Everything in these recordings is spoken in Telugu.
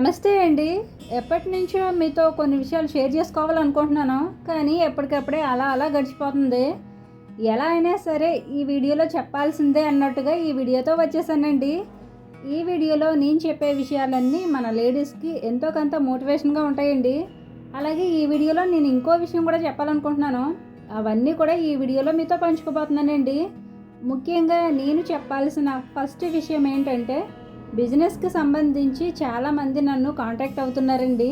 నమస్తే అండి. ఎప్పటినుంచో మీతో కొన్ని విషయాలు షేర్ చేసుకోవాలనుకుంటున్నాను. కానీ ఎప్పటికప్పుడే అలా గడిచిపోతుంది. ఎలా అయినా సరే ఈ వీడియోలో చెప్పాల్సిందే అన్నట్టుగా ఈ వీడియోతో వచ్చేసానండి. ఈ వీడియోలో నేను చెప్పే విషయాలన్నీ మన లేడీస్‌కి ఎంతో కొంత మోటివేషన్‌గా ఉంటాయండి. అలాగే ఈ వీడియోలో నేను ఇంకో విషయం కూడా చెప్పాలనుకుంటున్నాను. అవన్నీ కూడా ఈ వీడియోలో మీతో పంచుకోబోతున్నానండి. ముఖ్యంగా నేను చెప్పాల్సిన ఫస్ట్ విషయం ఏంటంటే, బిజినెస్కి సంబంధించి చాలామంది నన్ను కాంటాక్ట్ అవుతున్నారండి.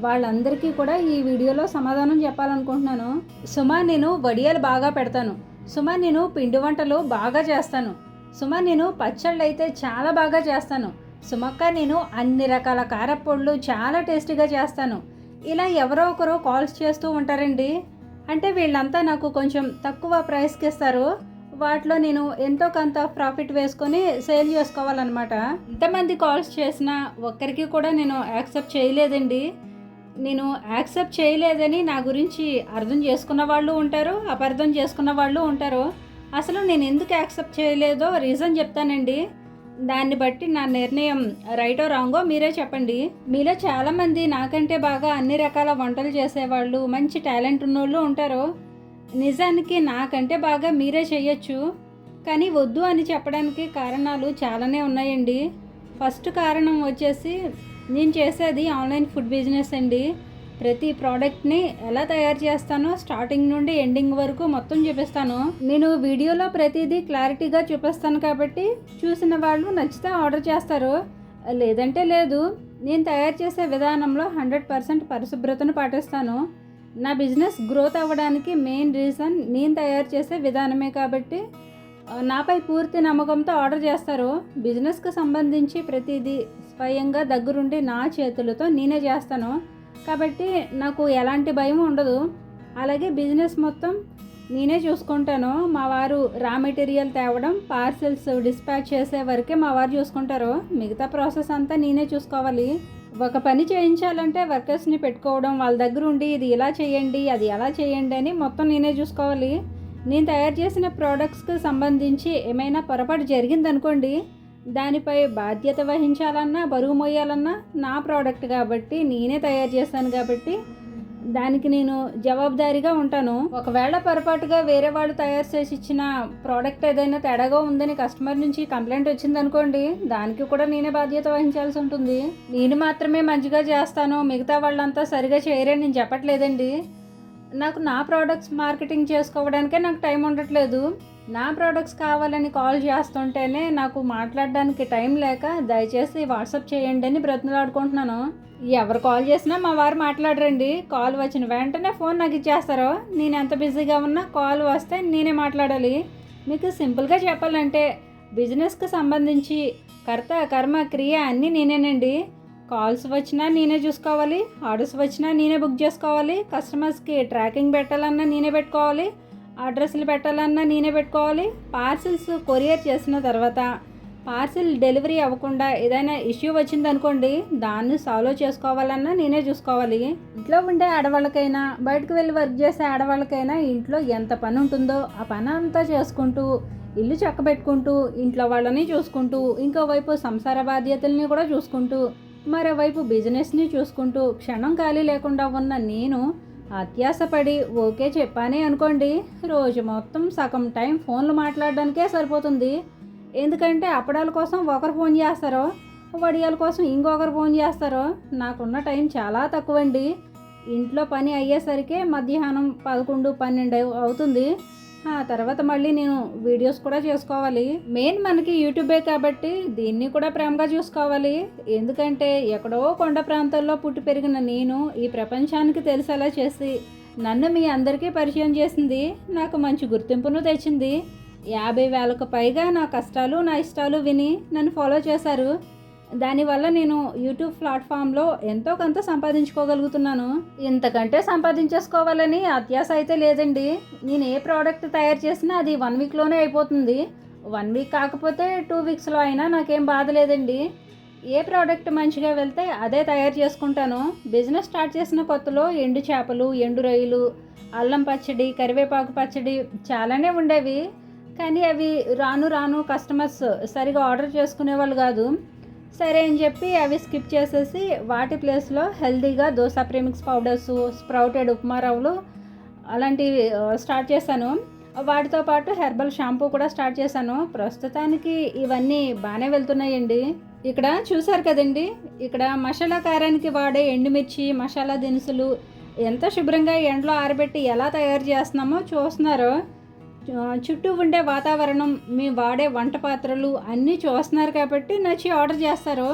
వాళ్ళందరికీ కూడా ఈ వీడియోలో సమాధానం చెప్పాలనుకుంటున్నాను. సుమా, నేను వడియాలు బాగా పెడతాను. సుమా, నేను పిండి వంటలు బాగా చేస్తాను. సుమా, నేను పచ్చళ్ళు అయితే చాలా బాగా చేస్తాను. సుమక్క, నేను అన్ని రకాల కారప్పొడులు చాలా టేస్టీగా చేస్తాను. ఇలా ఎవరో ఒకరు కాల్స్ చేస్తూ ఉంటారండి. అంటే వీళ్ళంతా నాకు కొంచెం తక్కువ ప్రైస్కి ఇస్తారు. వాటిలో నేను ఎంతో కొంత ప్రాఫిట్ వేసుకొని సేల్ చేసుకోవాలన్నమాట. ఇంతమంది కాల్స్ చేసినా ఒక్కరికి కూడా నేను యాక్సెప్ట్ చేయలేదండి. నేను యాక్సెప్ట్ చేయలేదని నా గురించి అర్థం చేసుకున్న వాళ్ళు ఉంటారు, అపార్థం చేసుకున్న వాళ్ళు ఉంటారు. అసలు నేను ఎందుకు యాక్సెప్ట్ చేయలేదో రీజన్ చెప్తానండి. దాన్ని బట్టి నా నిర్ణయం రైటో రాంగో మీరే చెప్పండి. మీలో చాలామంది నాకంటే బాగా అన్ని రకాల వంటలు చేసేవాళ్ళు, మంచి టాలెంట్ ఉన్నోళ్ళు ఉంటారు. నిజానికి నాకంటే బాగా మీరే చేయొచ్చు. కానీ వద్దు అని చెప్పడానికి కారణాలు చాలానే ఉన్నాయండి. ఫస్ట్ కారణం వచ్చేసి, నేను చేసేది ఆన్లైన్ ఫుడ్ బిజినెస్ అండి. ప్రతి ప్రోడక్ట్ని ఎలా తయారు చేస్తానో స్టార్టింగ్ నుండి ఎండింగ్ వరకు మొత్తం చూపిస్తాను. నేను వీడియోలో ప్రతిదీ క్లారిటీగా చూపిస్తాను కాబట్టి చూసిన వాళ్ళు నచ్చితే ఆర్డర్ చేస్తారు, లేదంటే లేదు. నేను తయారు చేసే విధానంలో 100% పరిశుభ్రతను పాటిస్తాను. నా బిజినెస్ గ్రోత్ అవ్వడానికి మెయిన్ రీజన్ నేను తయారు చేసే విధానమే కాబట్టి నాపై పూర్తి నమ్మకంతో ఆర్డర్ చేస్తారు. బిజినెస్కి సంబంధించి ప్రతిదీ స్వయంగా దగ్గరుండి నా చేతులతో నేనే చేస్తాను కాబట్టి నాకు ఎలాంటి భయం ఉండదు. అలాగే బిజినెస్ మొత్తం నేనే చూసుకుంటాను. మా వారు రా మెటీరియల్ తేవడం, పార్సిల్స్ డిస్పాచ్ చేసే వరకే మా వారు చూసుకుంటారు. మిగతా ప్రాసెస్ అంతా నేనే చూసుకోవాలి. ఒక పని చేయించాలంటే వర్కర్స్ని పెట్టుకోవడం, వాళ్ళ దగ్గర ఉండి ఇది ఇలా చేయండి, అది ఎలా చేయండి అని మొత్తం నేనే చూసుకోవాలి. నేను తయారు చేసిన ప్రోడక్ట్స్కి సంబంధించి ఏమైనా పొరపాటు జరిగిందనుకోండి, దానిపై బాధ్యత వహించాలన్నా, బరువు మోయాలన్నా నా ప్రోడక్ట్ కాబట్టి, నేనే తయారు చేస్తాను కాబట్టి దానికి నేను జవాబుదారీగా ఉంటాను. ఒకవేళ పొరపాటుగా వేరే వాళ్ళు తయారు చేసి ఇచ్చిన ప్రోడక్ట్ ఏదైనా తేడాగా ఉందని కస్టమర్ నుంచి కంప్లైంట్ వచ్చిందనుకోండి, దానికి కూడా నేనే బాధ్యత వహించాల్సి ఉంటుంది. నేను మాత్రమే మంచిగా చేస్తాను, మిగతా వాళ్ళంతా సరిగా చేయరని నేను చెప్పట్లేదండి. నాకు నా ప్రోడక్ట్స్ మార్కెటింగ్ చేసుకోవడానికే నాకు టైం ఉండట్లేదు. నా ప్రోడక్ట్స్ కావాలని కాల్ చేస్తుంటేనే నాకు మాట్లాడడానికి టైం లేక దయచేసి వాట్సాప్ చేయండి అని బ్రతిమలాడుకుంటున్నాను. ఎవరు కాల్ చేసినా మా వారు మాట్లాడరండి. కాల్ వచ్చిన వెంటనే ఫోన్ నాకు ఇచ్చేస్తారు. నేను ఎంత బిజీగా ఉన్నా కాల్ వస్తే నేనే మాట్లాడాలి. మీకు సింపుల్గా చెప్పాలంటే, బిజినెస్కి సంబంధించి కర్త కర్మ క్రియ అన్నీ నేనేనండి. కాల్స్ వచ్చినా నేనే చూసుకోవాలి, ఆర్డర్స్ వచ్చినా నేనే బుక్ చేసుకోవాలి, కస్టమర్స్కి ట్రాకింగ్ పెట్టాలన్నా నేనే పెట్టుకోవాలి, అడ్రస్లు పెట్టాలన్నా నేనే పెట్టుకోవాలి. పార్సిల్స్ కొరియర్ చేసిన తర్వాత పార్సిల్ డెలివరీ అవ్వకుండా ఏదైనా ఇష్యూ వచ్చిందనుకోండి, దాన్ని సాల్వ్ చేసుకోవాలన్నా నేనే చూసుకోవాలి. ఇంట్లో ఉండే ఆడవాళ్ళకైనా, బయటకు వెళ్ళి వర్క్ చేసే ఆడవాళ్ళకైనా ఇంట్లో ఎంత పని ఉంటుందో ఆ పని అంతా చేసుకుంటూ, ఇల్లు చక్కబెట్టుకుంటూ, ఇంట్లో వాళ్ళని చూసుకుంటూ, ఇంకోవైపు సంసార బాధ్యతల్ని కూడా చూసుకుంటూ, మరోవైపు బిజినెస్ని చూసుకుంటూ క్షణం ఖాళీ లేకుండా ఉన్న నేను అత్యాసపడి ఓకే చెప్పానే అనుకోండి, రోజు మొత్తం సగం టైం ఫోన్లు మాట్లాడడానికే సరిపోతుంది. ఎందుకంటే అప్పడాల కోసం ఒకరు ఫోన్ చేస్తారో, వడియాల కోసం ఇంకొకరు ఫోన్ చేస్తారో. నాకున్న టైం చాలా తక్కువండి. ఇంట్లో పని అయ్యేసరికి మధ్యాహ్నం 11, 12 అవుతుంది. ఆ తర్వాత మళ్ళీ నేను వీడియోస్ కూడా చేసుకోవాలి. మెయిన్ మనకి యూట్యూబే కాబట్టి దీన్ని కూడా ప్రేమగా చూసుకోవాలి. ఎందుకంటే ఎక్కడో కొండ ప్రాంతాల్లో పుట్టి పెరిగిన నేను ఈ ప్రపంచానికి తెలిసేలా చేసి నన్ను మీ అందరికీ పరిచయం చేసింది, నాకు మంచి గుర్తింపును తెచ్చింది. 50,000కు పైగా నా కష్టాలు నా ఇష్టాలు విని నన్ను ఫాలో చేశారు. దానివల్ల నేను యూట్యూబ్ ప్లాట్ఫామ్లో ఎంతో కొంత సంపాదించుకోగలుగుతున్నాను. ఇంతకంటే సంపాదించేసుకోవాలని అత్యాశ అయితే లేదండి. నేను ఏ ప్రోడక్ట్ తయారు చేసినా అది 1 వీక్లోనే అయిపోతుంది. 1 వీక్ కాకపోతే 2 వీక్స్లో అయినా నాకేం బాధ లేదండి. ఏ ప్రోడక్ట్ మంచిగా వెళ్తే అదే తయారు చేసుకుంటాను. బిజినెస్ స్టార్ట్ చేసిన కొత్తలో ఎండు చేపలు, ఎండు రొయ్యలు, అల్లం పచ్చడి, కరివేపాకు పచ్చడి చాలానే ఉండేవి. కానీ అవి రాను రాను కస్టమర్స్ సరిగా ఆర్డర్ చేసుకునేవాళ్ళు కాదు. సరే అని చెప్పి అవి స్కిప్ చేసేసి వాటి ప్లేస్లో హెల్తీగా dosa premix powders, sprouted upma రవ్వలు అలాంటివి స్టార్ట్ చేశాను. వాటితో పాటు హెర్బల్ షాంపూ కూడా స్టార్ట్ చేశాను. ప్రస్తుతానికి ఇవన్నీ బాగానే వెళ్తున్నాయండి. ఇక్కడ చూసారు కదండి, ఇక్కడ మసాలా కారానికి వాడే ఎండుమిర్చి, మసాలా దినుసులు ఎంత శుభ్రంగా ఎండలో ఆరబెట్టి ఎలా తయారు చేస్తున్నామో చూస్తున్నారు. చుట్టూ ఉండే వాతావరణం, మేము వాడే వంట పాత్రలు అన్నీ చూస్తున్నారు కాబట్టి నచ్చి ఆర్డర్ చేస్తారు.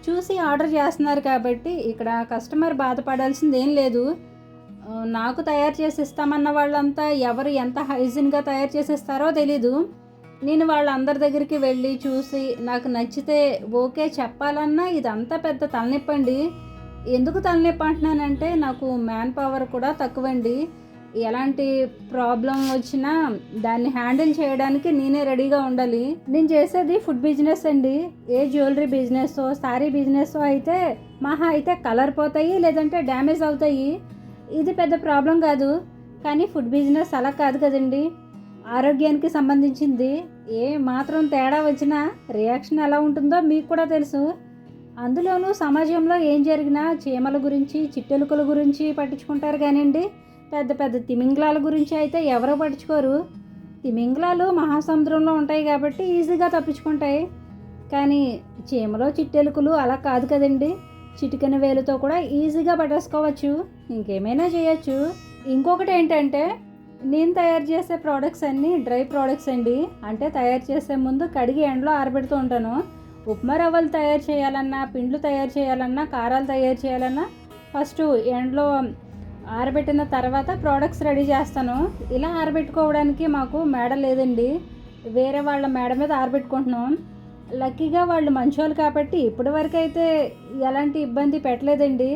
చూసి ఆర్డర్ చేస్తున్నారు కాబట్టి ఇక్కడ కస్టమర్ బాధపడాల్సింది ఏం లేదు. నాకు తయారు చేసి ఇస్తామన్న వాళ్ళంతా ఎవరు ఎంత హైజీన్గా తయారు చేసి ఇస్తారో తెలీదు. నేను వాళ్ళందరి దగ్గరికి వెళ్ళి చూసి నాకు నచ్చితే ఓకే చెప్పాలన్నా ఇదంతా పెద్ద తలనొప్పండి. ఎందుకు తలనొప్పి అంటున్నానంటే నాకు మ్యాన్ పవర్ కూడా తక్కువండి. ఎలాంటి ప్రాబ్లం వచ్చినా దాన్ని హ్యాండిల్ చేయడానికి నేనే రెడీగా ఉండాలి. నేను చేసేది ఫుడ్ బిజినెస్ అండి. ఏ జ్యువెలరీ బిజినెస్, శారీ బిజినెస్ అయితే మహా అయితే కలర్ పోతాయి, లేదంటే డ్యామేజ్ అవుతాయి. ఇది పెద్ద ప్రాబ్లం కాదు. కానీ ఫుడ్ బిజినెస్ అలా కాదు కదండి. ఆరోగ్యానికి సంబంధించింది. ఏ మాత్రం తేడా వచ్చినా రియాక్షన్ ఎలా ఉంటుందో మీకు కూడా తెలుసు. అందులోనూ సమాజంలో ఏం జరిగినా చీమల గురించి, చిట్టెలుకల గురించి పట్టించుకుంటారు కానివ్వండి, పెద్ద పెద్ద తిమింగలాల గురించి అయితే ఎవరో పట్టించుకోరు. తిమింగలాలు మహాసముద్రంలో ఉంటాయి కాబట్టి ఈజీగా తప్పించుకుంటాయి. కానీ చీమలో, చిట్టెలుకలు అలా కాదు కదండి. చిటికెన వేలుతో కూడా ఈజీగా పట్టేసుకోవచ్చు, ఇంకేమైనా చేయొచ్చు. ఇంకొకటి ఏంటంటే, నేను తయారు చేసే ప్రోడక్ట్స్ అన్నీ డ్రై ప్రోడక్ట్స్ అండి. అంటే తయారు చేసే ముందు కడిగి ఎండలో ఆరబెడుతూ ఉంటాను. ఉప్మా రవ్వలు తయారు చేయాలన్నా, పిండ్లు తయారు చేయాలన్నా, కారాలు తయారు చేయాలన్నా ఫస్ట్ ఎండలో ఆరబెట్టిన తర్వాత ప్రోడక్ట్స్ రెడీ చేస్తాను. ఇలా ఆరబెట్టుకోవడానికి మాకు మేడ లేదండి, వేరే వాళ్ళ మేడ మీద ఆరబెట్టుకుంటున్నాం. లక్కీగా వాళ్ళు మంచోళ్ళు కాబట్టి ఇప్పటి వరకు అయితే ఎలాంటి ఇబ్బంది పెట్టలేదండి.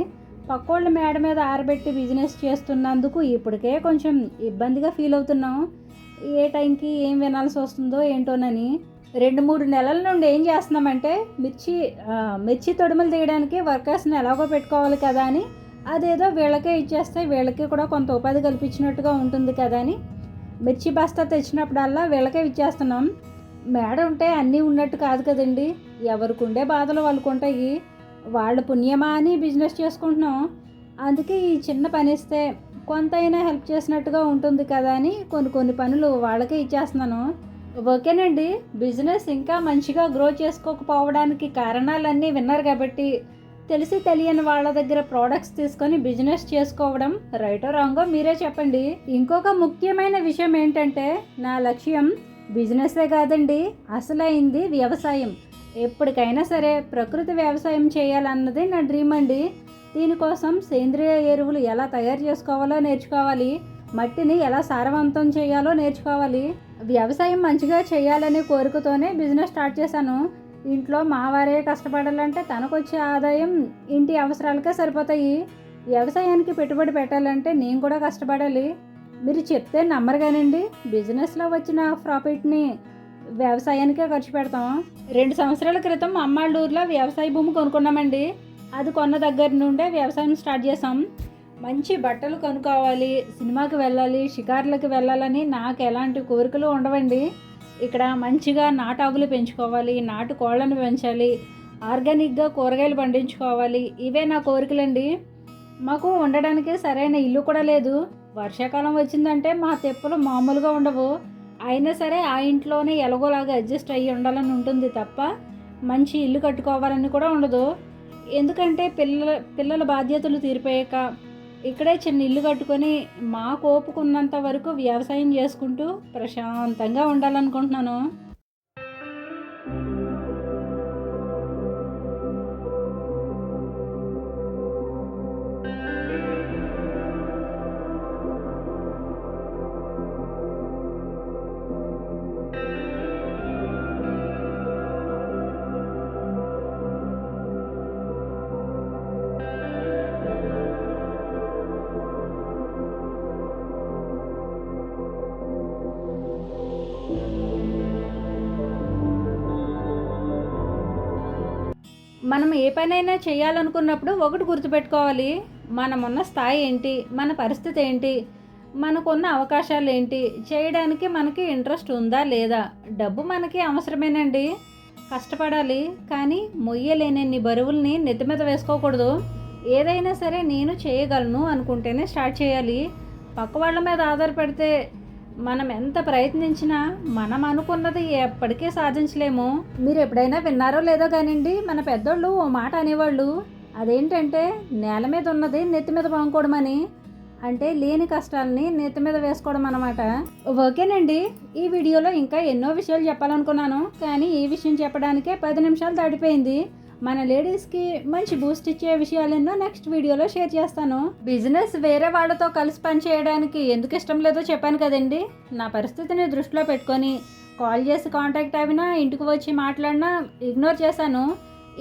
పక్కోళ్ళ మేడ మీద ఆరబెట్టి బిజినెస్ చేస్తున్నందుకు ఇప్పటికే కొంచెం ఇబ్బందిగా ఫీల్ అవుతున్నాం. ఏ టైంకి ఏం వినాల్సి వస్తుందో ఏంటోనని. 2-3 నెలల నుండి ఏం చేస్తున్నామంటే, మిర్చి తొడుములు తీయడానికి వర్కర్స్ని ఎలాగో పెట్టుకోవాలి కదా అని అదేదో వీళ్ళకే ఇచ్చేస్తే వీళ్ళకి కూడా కొంత ఉపాధి కల్పించినట్టుగా ఉంటుంది కదా అని మిర్చి బస్తా తెచ్చినప్పుడల్లా వీళ్ళకే ఇచ్చేస్తున్నాం. మేడ ఉంటే అన్నీ ఉన్నట్టు కాదు కదండి. ఎవరికి ఉండే బాధలు వాళ్ళకు ఉంటాయి. వాళ్ళ పుణ్యమా అని బిజినెస్ చేసుకుంటున్నాం. అందుకే ఈ చిన్న పని ఇస్తే కొంతైనా హెల్ప్ చేసినట్టుగా ఉంటుంది కదా అని కొన్ని పనులు వాళ్ళకే ఇచ్చేస్తున్నాను. ఓకేనండి, బిజినెస్ ఇంకా మంచిగా గ్రో చేసుకోకపోవడానికి కారణాలన్నీ విన్నారు కాబట్టి తెలిసి తెలియని వాళ్ళ దగ్గర ప్రోడక్ట్స్ తీసుకొని బిజినెస్ చేసుకోవడం రైటో రాంగో మీరే చెప్పండి. ఇంకొక ముఖ్యమైన విషయం ఏంటంటే, నా లక్ష్యం బిజినెస్సే కాదండి, అసలైంది వ్యవసాయం. ఎప్పటికైనా సరే ప్రకృతి వ్యవసాయం చేయాలన్నది నా డ్రీమ్ అండి. దీనికోసం సేంద్రియ ఎరువులు ఎలా తయారు చేసుకోవాలో నేర్చుకోవాలి, మట్టిని ఎలా సారవంతం చేయాలో నేర్చుకోవాలి. వ్యవసాయం మంచిగా చేయాలనే కోరికతోనే బిజినెస్ స్టార్ట్ చేశాను. ఇంట్లో మావారే కష్టపడాలంటే తనకొచ్చే ఆదాయం ఇంటి అవసరాలకే సరిపోతాయి. వ్యవసాయానికి పెట్టుబడి పెట్టాలంటే నేను కూడా కష్టపడాలి. మీరు చెప్తే నమ్మరు కానండి, బిజినెస్లో వచ్చిన ప్రాఫిట్ని వ్యవసాయానికే ఖర్చు పెడతాం. 2 సంవత్సరాల క్రితం అమ్మాళ్ళూరులో వ్యవసాయ భూమి కొనుక్కున్నామండి. అది కొన్న దగ్గర నుండే వ్యవసాయం స్టార్ట్ చేసాం. మంచి బట్టలు కొనుక్కోవాలి, సినిమాకి వెళ్ళాలి, షికార్లకు వెళ్ళాలని నాకు ఎలాంటి కోరికలు ఉండవండి. ఇక్కడ మంచిగా నాటాకులు పెంచుకోవాలి, నాటు కోళ్ళను పెంచాలి, ఆర్గానిక్గా కూరగాయలు పండించుకోవాలి. ఇవే నా కోరికలండి. మాకు ఉండడానికి సరైన ఇల్లు కూడా లేదు. వర్షాకాలం వచ్చిందంటే మా తెప్పలు మామూలుగా ఉండవు. అయినా సరే ఆ ఇంట్లోనే ఎలాగోలాగా అడ్జస్ట్ అయ్యి ఉండాలని ఉంటుంది తప్ప మంచి ఇల్లు కట్టుకోవాలని కూడా ఉండదు. ఎందుకంటే పిల్లల బాధ్యతలు తీరిపోయాక ఇక్కడే చిన్న ఇల్లు కట్టుకొని మాకు ఓపుకున్నంత వరకు వ్యవసాయం చేసుకుంటూ ప్రశాంతంగా ఉండాలనుకుంటున్నాను. మనం ఏ పనైనా చేయాలనుకున్నప్పుడు ఒకటి గుర్తుపెట్టుకోవాలి, మనమున్న స్థాయి ఏంటి, మన పరిస్థితి ఏంటి, మనకున్న అవకాశాలు ఏంటి, చేయడానికి మనకి ఇంట్రెస్ట్ ఉందా లేదా. డబ్బు మనకి అవసరమేనండి, కష్టపడాలి, కానీ మొయ్యలేనన్ని బరువుల్ని నెత్తి మీద వేసుకోకూడదు. ఏదైనా సరే నేను చేయగలను అనుకుంటేనే స్టార్ట్ చేయాలి. పక్క వాళ్ళ మీద ఆధారపడితే మనం ఎంత ప్రయత్నించినా మనం అనుకున్నది ఎప్పటికీ సాధించలేము. మీరు ఎప్పుడైనా విన్నారో లేదో కానివ్వండి, మన పెద్దోళ్ళు ఓ మాట అనేవాళ్ళు. అదేంటంటే నేల మీద ఉన్నది నెత్తి మీద పాముకోవడమని. అంటే లేని కష్టాలని నెత్తి మీద వేసుకోవడం అన్నమాట. ఓకేనండి, ఈ వీడియోలో ఇంకా ఎన్నో విషయాలు చెప్పాలనుకున్నాను, కానీ ఈ విషయం చెప్పడానికే 10 నిమిషాలు దాటిపోయింది. మన లేడీస్కి మంచి బూస్ట్ ఇచ్చే విషయాలెన్నో నెక్స్ట్ వీడియోలో షేర్ చేస్తాను. బిజినెస్ వేరే వాళ్ళతో కలిసి పని చేయడానికి ఎందుకు ఇష్టం లేదో చెప్పాను కదండి. నా పరిస్థితిని దృష్టిలో పెట్టుకొని కాల్ చేసి కాంటాక్ట్ అయినా, ఇంటికి వచ్చి మాట్లాడినా ఇగ్నోర్ చేశాను.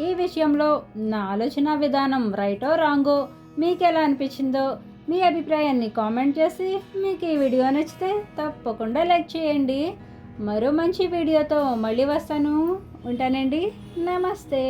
ఈ విషయంలో నా ఆలోచన విధానం రైటో రాంగో మీకు ఎలా అనిపించిందో మీ అభిప్రాయాన్ని కామెంట్ చేసి, మీకు ఈ వీడియో నచ్చితే తప్పకుండా లైక్ చేయండి. మరో మంచి వీడియోతో మళ్ళీ వస్తాను. ఉంటానండి. నమస్తే.